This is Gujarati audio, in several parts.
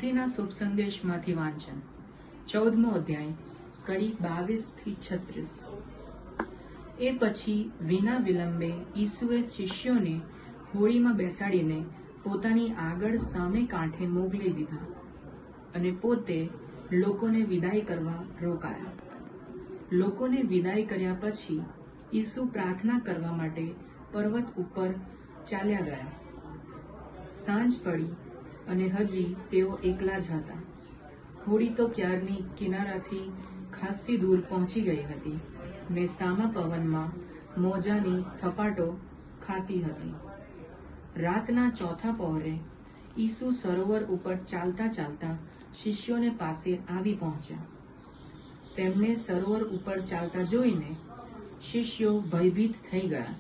મત્થીના શુભ સંદેશમાંથી વાંચન 14મો અધ્યાય કડી 22 થી 36। એ પછી વિના વિલંબે ઈસુએ શિષ્યોને હોડીમાં બેસાડીને પોતાની આગળ સામે કાંઠે મોકલી દીધા અને પોતે લોકોને વિદાય કરવા રોકાયા। લોકોને વિદાય કર્યા પછી ઈસુ પ્રાર્થના કરવા માટે પર્વત ઉપર ચાલ્યા ગયા। સાંજ પડી અને હજી તેઓ એકલા જ હતા। હોડી તો ક્યારની કિનારાથી ખાસ્સી દૂર પહોંચી ગઈ હતી ને સામા પવનમાં મોજાની થપાટો ખાતી હતી। રાતના ચોથા પહોરે ઈસુ સરોવર ઉપર ચાલતા ચાલતા શિષ્યોને પાસે આવી પહોંચ્યા। તેમને સરોવર ઉપર ચાલતા જોઈને શિષ્યો ભયભીત થઈ ગયા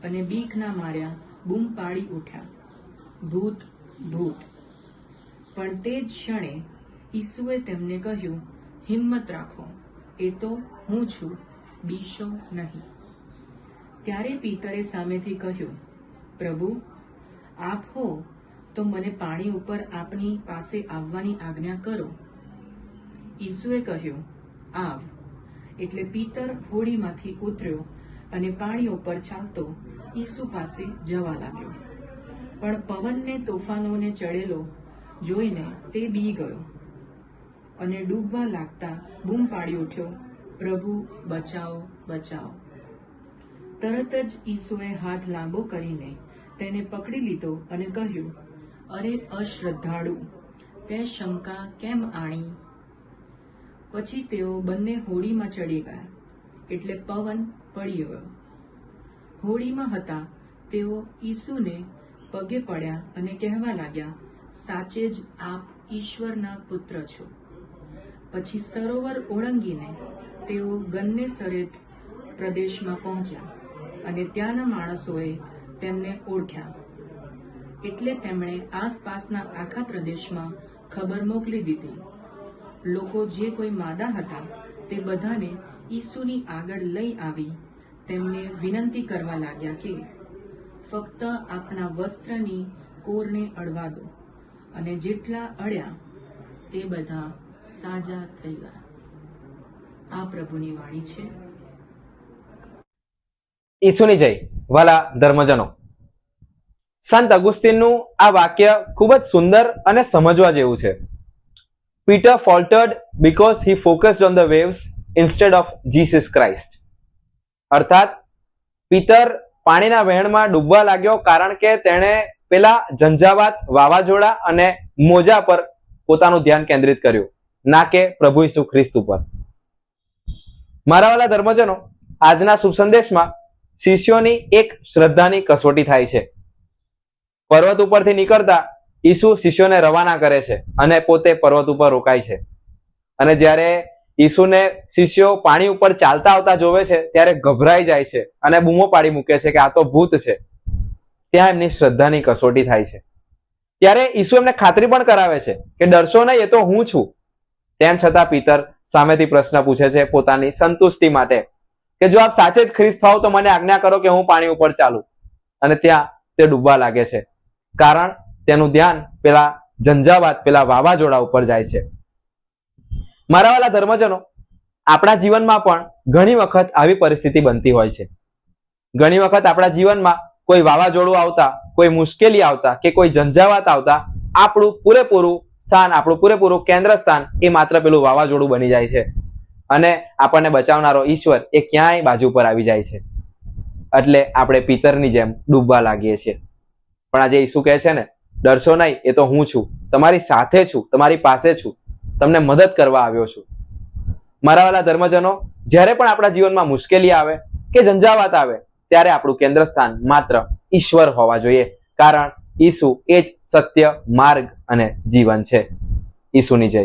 અને બીકના માર્યા બૂમ પાડી ઉઠ્યા, ભૂત, ભૂત! પણ તે જ ક્ષણે ઈસુએ તેમને કહ્યું, હિંમત રાખો, એ તો હું છું, બીશો નહીં। ત્યારે પીતરે સામેથી કહ્યું, પ્રભુ, આપ હો તો મને પાણી ઉપર આપની પાસે આવવાની આજ્ઞા કરો। ઈસુએ કહ્યું, આવ। એટલે પીતર હોડીમાંથી ઉતર્યો અને પાણી ઉપર ચાલતો ઈસુ પાસે જવા લાગ્યો। પણ પવનને તોફાનોને ચડેલો જોઈને તે બી ગયો અને ડૂબવા લાગતા બૂમ પાડી ઉઠ્યો, પ્રભુ, બચાવો, બચાવો! તરત જ ઈસુએ હાથ લાંબો કરીને તેને પકડી લીધો અને કહ્યું, અરે અશ્રદ્ધાળુ, તે શંકા કેમ આણી? પછી તેઓ બંને હોડીમાં ચડી ગયા, એટલે પવન પડી ગયો। હોડીમાં હતા તેઓ ઈસુને પગે પડ્યા અને કહેવા લાગ્યા, સાચે જ આપ ઈશ્વરના પુત્ર છો। પછી સરોવર ઓળંગીને તેઓ ગન્નેસરેત પ્રદેશમાં પહોંચ્યા અને ત્યાંના માણસોએ તેમને ઓળખ્યા। એટલે તેમણે આસપાસના આખા પ્રદેશમાં ખબર મોકલી દીધી। લોકો જે કોઈ માદા હતા તે બધાને ઈસુની આગળ લઈ આવી તેમને વિનંતી કરવા લાગ્યા કે ફક્ત આપના વસ્ત્રની કોરને અડવા દો, અને જેટલા અડ્યા તે બધા સાજા થઈ ગયા। આ પ્રભુની વાણી છે। ઈસુની જય। વાલા ધર્મજનો, સંત અગુસ્તીનનું આ વાક્ય ખૂબ જ સુંદર અને સમજવા જેવું છે। Peter faltered because he focused on the waves instead of Jesus Christ. અર્થાત પીતર પાણીના વહેણમાં ડૂબવા લાગ્યો કારણ કે તેણે પેલા ઝંઝાવાત, વાવાઝોડા અને મોજા પર પોતાનું ધ્યાન કેન્દ્રિત કર્યું, ના કે પ્રભુ ઈસુ ખ્રિસ્ત ઉપર। મારા વાલા ધર્મજનો, આજના શુભ સંદેશમાં શિષ્યોની એક શ્રદ્ધાની કસોટી થાય છે। પર્વત ઉપરથી નીકળતા ઈસુ શિષ્યોને રવાના કરે છે અને પોતે પર્વત ઉપર રોકાય છે। અને જ્યારે ઈસુને શિષ્યો પાણી ઉપર ચાલતા આવતા જોવે છે ત્યારે ગભરાઈ જાય છે અને બૂમો પાડી મૂકે છે કે આ તો ભૂત છે। ત્યાં એમની શ્રદ્ધાની કસોટી થાય છે। ત્યારે ઈસુ એમને ખાતરી પણ કરાવે છે કે ડરશો નહીં, એ તો હું છું। તેમ છતાં પીતર સામેથી પ્રશ્ન પૂછે છે પોતાની સંતુષ્ટિ માટે કે જો આપ સાચે જ ખ્રિસ્ત હોવ તો મને આજ્ઞા કરો કે હું પાણી ઉપર ચાલું। અને ત્યાં તે ડૂબવા લાગે છે કારણ તેનું ધ્યાન પેલા ઝંઝાવાત, પેલા વાવાઝોડા ઉપર જાય છે। મારા વાલા ધર્મજનો, આપણા જીવનમાં પણ ઘણી વખત આવી પરિસ્થિતિ બનતી હોય છે। ઘણી વખત આપણા જીવનમાં કોઈ વાવાઝોડું આવતા, કોઈ મુશ્કેલી આવતા કે કોઈ ઝંઝાવાત આવતા આપણું પૂરેપૂરું સ્થાન, આપણું પૂરેપૂરું કેન્દ્ર સ્થાન એ માત્ર પેલું વાવાઝોડું બની જાય છે અને આપણને બચાવનારો ઈશ્વર એ ક્યાંય બાજુ પર આવી જાય છે। એટલે આપણે પિતરની જેમ ડૂબવા લાગીએ છીએ। પણ આજે ઈસુ કહે છે ને, ડરશો નહીં, એ તો હું છું, તમારી સાથે છું, તમારી પાસે છું, તમને મદદ કરવા આવ્યો છું। મારા વાલા ધર્મજનો, જ્યારે પણ આપણા જીવનમાં મુશ્કેલી આવે કે ઝંઝાવાત આવે ત્યારે આપણું કેન્દ્ર સ્થાન માત્ર ઈશ્વર હોવા જોઈએ, કારણ ઈસુ એ જ સત્ય, માર્ગ અને જીવન છે। ઈસુની જય।